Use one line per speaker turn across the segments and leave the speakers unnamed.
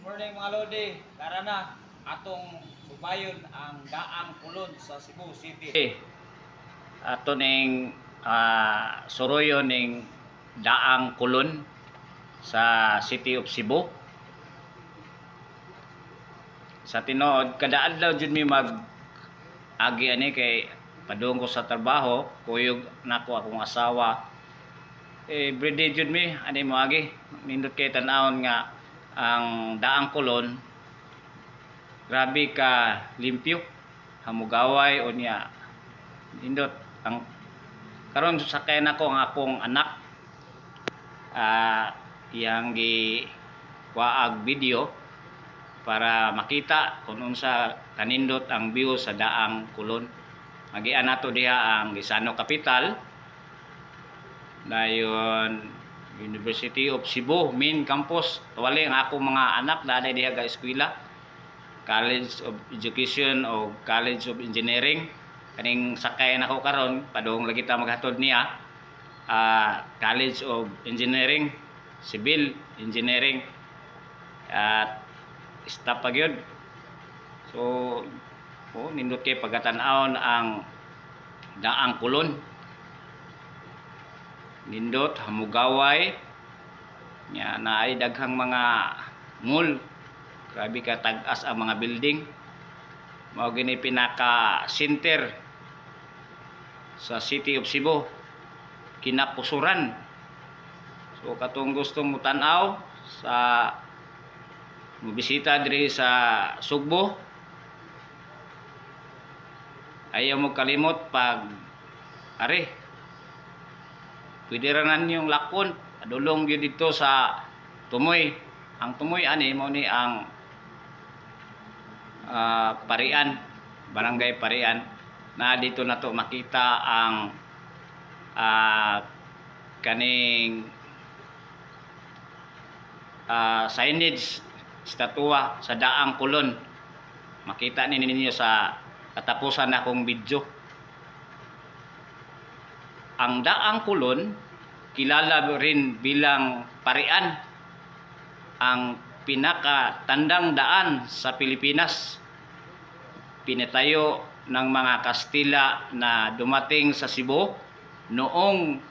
Morning mga Lodi, tara na atong subayon ang Daang Kulon sa Cebu City. Ato ning suroyo ning Daang Kulon sa City of Cebu. Sa tinuod kada adlaw jud mi mag agi ani kay padung ko sa trabaho, kuyog nako akong asawa. Everyday jud mi ani mo agi nindot kay tan-awon nga ang Daang Kulon grabe ka limpyo, hamugaway unya nindot ang karon sakay nako ang akong anak iyang gi waag video para makita kung unsa kanindot ang view sa Daang Kulon. Magian nato diha ang Gisano Capital, dayon University of Cebu main campus. Wali ang akong mga anak dali diha ga eskwela, College of Education o College of Engineering. Kaning sakay nako karon padung lagi ta maghatod niya College of Engineering, Civil Engineering at staff pa gyud. So nindot kay pagatan-awon ang Daang Kulon. Nindot hamugaway nya naay daghang mga mall, grabe ka tag-as ang mga building. Mao gini pinaka center sa City of Cebu, kinapusuran. So katong gustong mo tan-aw sa mobisita diri sa Sugbo, ayaw mo kalimot pag pwede ranan yung lakon adulong gyud dito sa Tumoy. Ang Tumoy ani mo ni ang Parian, Barangay Parian, na dito na to makita ang kaning signage, statua sa Daang Kulon. Makita ninyo sa katapusan akong video. Ang Daang Kulon kilala rin bilang Parian, ang pinakatandang daan sa Pilipinas. Pinatayo ng mga Kastila na dumating sa Cebu noong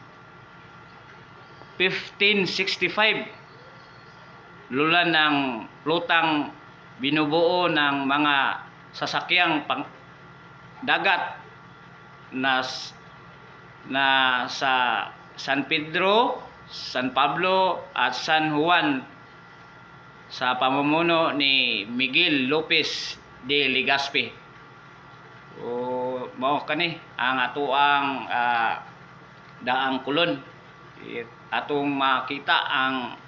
1565. Lula ng plutang binubuo ng mga sasakyang dagat na sa San Pedro, San Pablo at San Juan sa pamumuno ni Miguel Lopez de Legazpi. Mao kani ang atoang Daang Kulon. Atong makita ang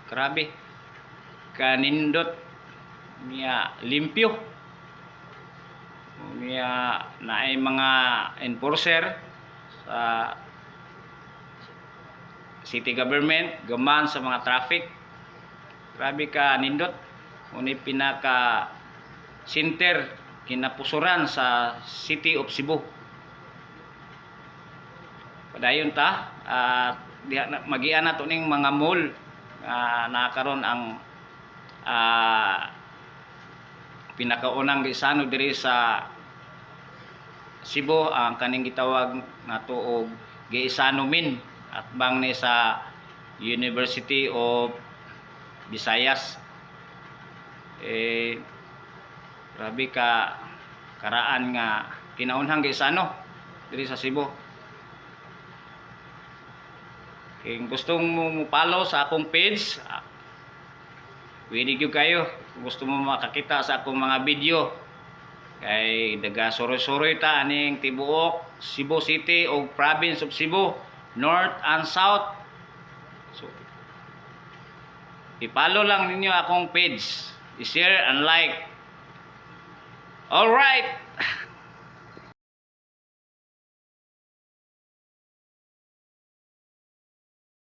grabe kanindot niya limpyo, niya naay mga enforcer sa city government gaman sa mga traffic. Grabe ka nindot, uni pinaka center kinapusuran sa City of Cebu. Padayon ta magian nato ning mga mall nakaron ang pinakaunang gisano diri sa Cebu, ang kaning gitawag nato og Gisano Min at bang ni sa University of Visayas. Grabe ka karaan nga kinaunhang Gisano diri sa Cebu. Kung gustong mo follow sa akong page, pwede gyud kayo. Kung gusto mo makakita sa akong mga video, kay daga suroy-suroy ta aning tibuok Cebu City o Province of Cebu, North and South. So i-follow lang ninyo akong page, i-share and like. All right.